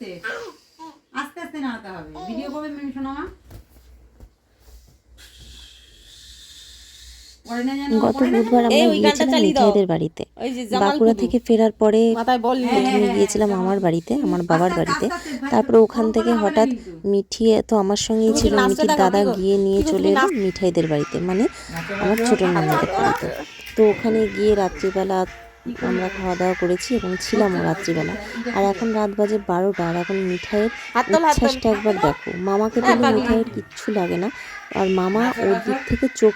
আস্তে আস্তে আস্তে নাড়াতে হবে। ভিডিও করবে মিমি শোনা মা। গত বুধবার আমরা গিয়েছিলাম মিঠাইদের বাড়িতে। বাঁকুড়া থেকে ফেরার পরে প্রথমে গিয়েছিলাম আমার বাড়িতে, আমার বাবার বাড়িতে। তারপরে ওখান থেকে হঠাৎ মিঠি তো আমার সঙ্গেই ছিল, মিঠির দাদা গিয়ে নিয়ে চলে এলো মিঠাইদের বাড়িতে, মানে আমার ছোট ননদের বাড়িতে। তো ওখানে গিয়ে রাত্রিবেলা আমরা খাওয়া দাওয়া করেছি এবং ছিলামও রাত্রিবেলা। আর এখন রাত বাজে 12টা, আর এখন মিঠাইয়ের উচ্ছ্বাসটা একবার দেখো। মামাকে পেলে মিঠাইয়ের কিচ্ছু লাগে না, আর মামা ওর দিক থেকে চোখ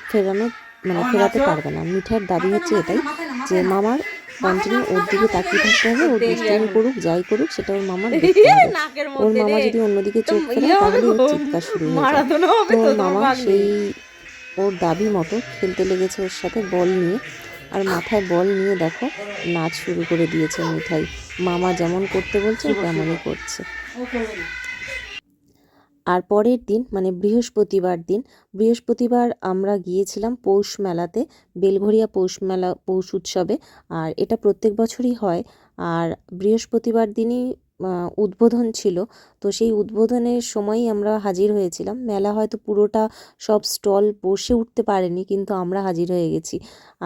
ফেরাতে পারবে না। মিঠাইয়ের দাবি হচ্ছে এটাই যে মামার কন্টিনিউ ওর দিকে তাকিয়ে থাকতে হবে, ওর দুষ্টামি করুক যাই করুক সেটা ওর মামার দেখতে হবে। ওর মামা যদি অন্যদিকে চোখ ফেরায় তাহলে ওর চিৎকার শুরু হয়ে যায়। তো ওর মামা সেই ওর দাবি মতো খেলতে লেগেছে ওর সাথে বল নিয়ে, আর মাথায় বল নিয়ে দেখো নাচ শুরু করে দিয়েছে মিঠাই। মামা যেমন করতে বলছে তেমনই করছে। আর পরের দিন মানে বৃহস্পতিবার আমরা গিয়েছিলাম পৌষ মেলাতে, বেলঘরিয়া পৌষ উৎসবে। আর এটা প্রত্যেক বছরই হয়। আর বৃহস্পতিবার দিনই উদ্বোধন ছিল, তো সেই উদ্বোধনের সময়ই আমরা হাজির হয়েছিলাম। মেলা হয়তো পুরোটা সব স্টল বসে উঠতে পারেনি, কিন্তু আমরা হাজির হয়ে গেছি।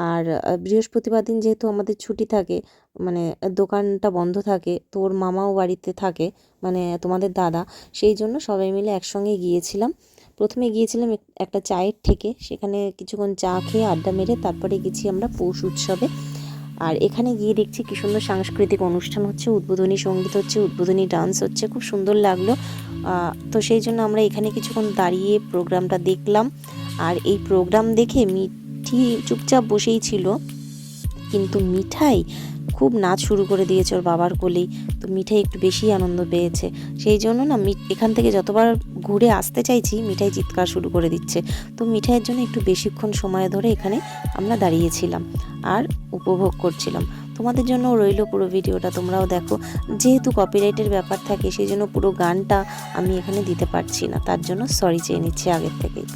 আর বৃহস্পতিবার দিন যেহেতু আমাদের ছুটি থাকে, মানে দোকানটা বন্ধ থাকে, তো ওর মামাও বাড়িতে থাকে, মানে তোমাদের দাদা, সেই জন্য সবাই মিলে একসঙ্গে গিয়েছিলাম। প্রথমে গিয়েছিলাম একটা চায়ের থেকে, সেখানে কিছুক্ষণ চা খেয়ে আড্ডা মেরে তারপরে গেছি আমরা পৌষ উৎসবে। আর এখানে গিয়ে দেখছি কি সুন্দর সাংস্কৃতিক অনুষ্ঠান হচ্ছে, উদ্বোধনী সঙ্গীত হচ্ছে, উদ্বোধনী ডান্স হচ্ছে, খুব সুন্দর লাগলো। তো সেই জন্য আমরা এখানে কিছুক্ষণ দাঁড়িয়ে প্রোগ্রামটা দেখলাম। আর এই প্রোগ্রাম দেখে মিঠি চুপচাপ বসেই ছিল, কিন্তু মিঠাই খুব নাচ শুরু করে দিয়েছে ওর বাবার কোলেই। তো মিঠাই একটু বেশি আনন্দ পেয়েছে, সেই জন্য না এখান থেকে যতবার ঘুরে আসতে চাইছি মিঠাই চিৎকার শুরু করে দিচ্ছে। তো মিঠাইয়ের জন্য একটু বেশিক্ষণ সময় ধরে এখানে আমরা দাঁড়িয়েছিলাম আর উপভোগ করছিলাম। তোমাদের জন্য রইল পুরো ভিডিওটা, তোমরাও দেখো। যেহেতু কপিরাইটের ব্যাপার থাকে সেই জন্য পুরো গানটা আমি এখানে দিতে পারছি না, তার জন্য সরি চেয়ে নিচ্ছি আগের থেকেই।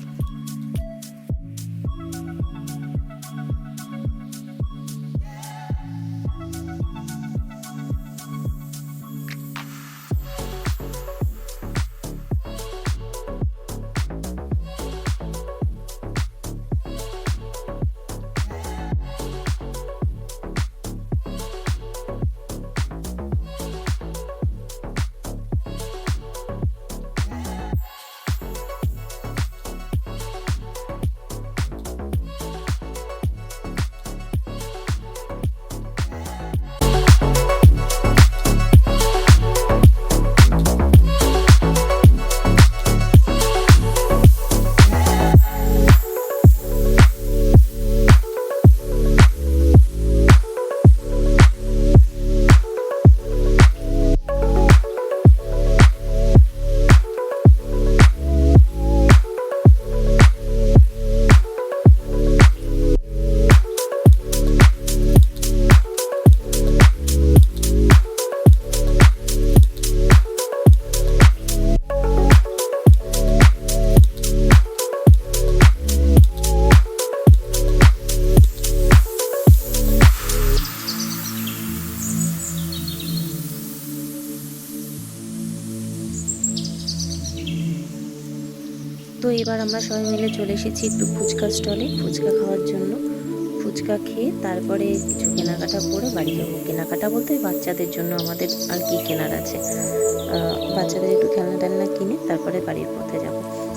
তো এবার আমরা সবাই মিলে চলে এসেছি একটু ফুচকা স্টলে ফুচকা খাওয়ার জন্য। ফুচকা খেয়ে তারপরে কিছু কেনাকাটা করে বাড়ি যাবো। কেনাকাটা বলতে বাচ্চাদের জন্য আমাদের আর কি কেনার আছে, বাচ্চাদের একটু খেলনা টেলনা কিনে তারপরে বাড়ির পথে যাব।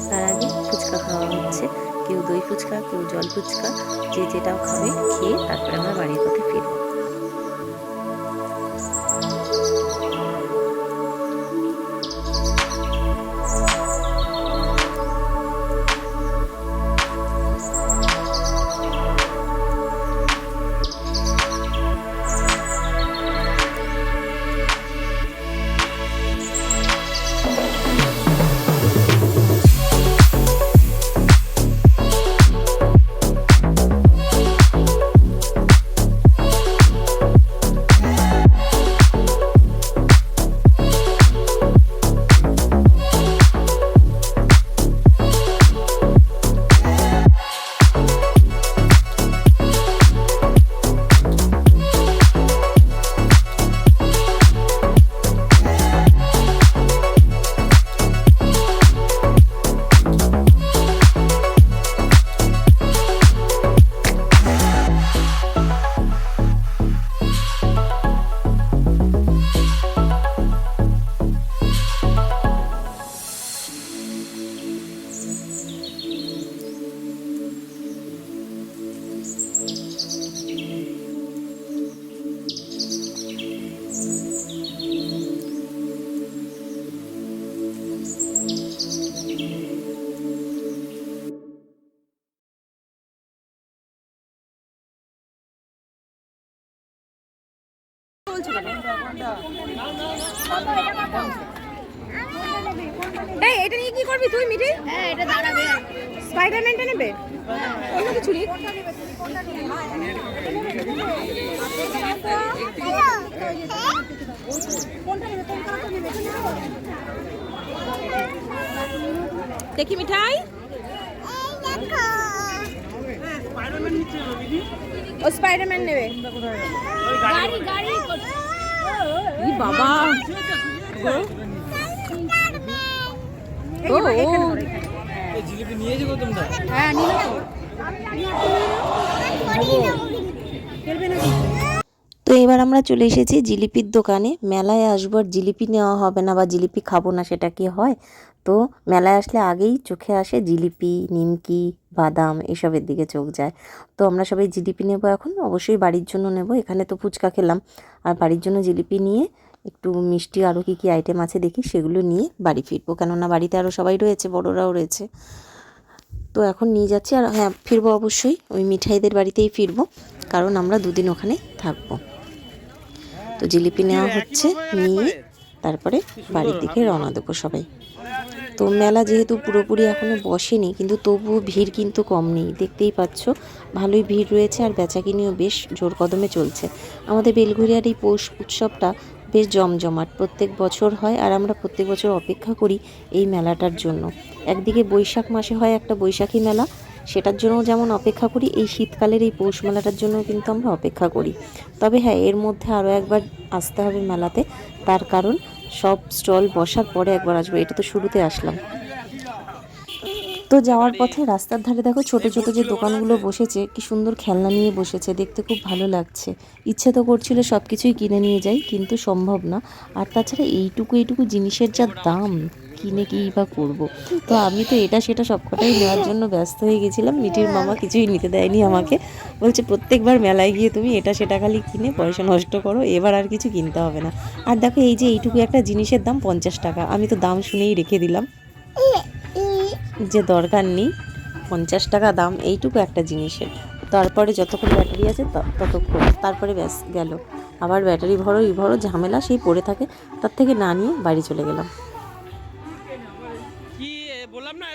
তার আগে ফুচকা খাওয়া হচ্ছে, কেউ দই ফুচকা, কেউ জল ফুচকা, যে যেটাও খাবে খেয়ে তারপরে আমরা বাড়ির পথে ফিরবো। এই এটা নিয়ে কি করবি তুই মিঠি? হ্যাঁ এটা দাঁড়াবে। স্পাইডারম্যানটা নেবে? অন্য কিছু নিক। দেখি মিঠাই। ও স্পাইডারম্যান নেবে। গাড়ি গাড়ি ই বাবা ও এই জিলিপি নিয়ে যাবো তোমরা? হ্যাঁ নিয়ে নাও। তো এবার আমরা চলে এসেছি জিলিপির দোকানে। মেলায় আসবো আর জিলিপি নেওয়া হবে না বা জিলিপি খাবো না সেটা কি হয়? তো মেলায় আসলে আগেই চোখে আসে জিলিপি, নিমকি, বাদাম এসবের দিকে চোখ যায়। তো আমরা সবাই জিলিপি নেব এখন, অবশ্যই বাড়ির জন্য নেব। এখানে তো ফুচকা খেলাম, আর বাড়ির জন্য জিলিপি নিয়ে একটু মিষ্টি আরও কী কী আইটেম আছে দেখি সেগুলো নিয়ে বাড়ি ফিরবো, কেননা বাড়িতে আরও সবাই রয়েছে, বড়রাও রয়েছে। তো এখন নিয়ে যাচ্ছি, আর হ্যাঁ ফিরবো অবশ্যই ওই মিঠাইদের বাড়িতেই ফিরবো, কারণ আমরা দুদিন ওখানে থাকবো। তো জিলিপি নেওয়া হচ্ছে, নিয়ে তারপরে বাড়ির দিকে রওনা দেবো সবাই। তো মেলা যেহেতু পুরোপুরি এখনও বসেনি, কিন্তু তবুও ভিড় কিন্তু কম নেই, দেখতেই পাচ্ছ ভালোই ভিড় রয়েছে, আর বেচাকিনিও বেশ জোর কদমে চলছে। আমাদের বেলঘরিয়ার এই পৌষ উৎসবটা বেশ জমজমাট প্রত্যেক বছর হয়, আর আমরা প্রত্যেক বছর অপেক্ষা করি এই মেলাটার জন্য। একদিকে বৈশাখ মাসে হয় একটা বৈশাখী মেলা, সেটার জন্য যেমন অপেক্ষা করি, এই শীতকালের এই পৌষ মেলাটার জন্য কিন্তু আমরা অপেক্ষা করি। তবে হ্যাঁ, এর মধ্যে আরও একবার আসতে হবে মেলাতে, তার কারণ সব স্টল বসার পরে একবার আসবো, এটা তো শুরুতে আসলাম। তো যাওয়ার পথে রাস্তার ধারে দেখো ছোট ছোট যে দোকানগুলো বসেছে, কি সুন্দর খেলনা নিয়ে বসেছে, দেখতে খুব ভালো লাগছে। ইচ্ছে তো করছিল সব কিছুই কিনে নিয়ে যাই, কিন্তু সম্ভব না। আর তাছাড়া এইটুকু জিনিসের যা দাম, কিনে কী বা করবো। তো আমি তো এটা সেটা সবকটাই নেওয়ার জন্য ব্যস্ত হয়ে গেছিলাম। মিঠির মামা কিছুই নিতে দেয়নি আমাকে, বলছে প্রত্যেকবার মেলায় গিয়ে তুমি এটা সেটা খালি কিনে পয়সা নষ্ট করো, এবার আর কিছু কিনতে হবে না। আর দেখো এই যে এইটুকু একটা জিনিসের দাম 50 টাকা, আমি তো দাম শুনেই রেখে দিলাম যে দরকার নেই, 50 টাকা দাম এইটুকু একটা জিনিসের। তারপরে যতক্ষণ ব্যাটারি আছে ততক্ষণ, তারপরে ব্যাস গেল। আবার ব্যাটারি ভরো ঝামেলা সেই পড়ে থাকে, তার থেকে না নিয়ে বাড়ি চলে গেলাম। কি বললাম না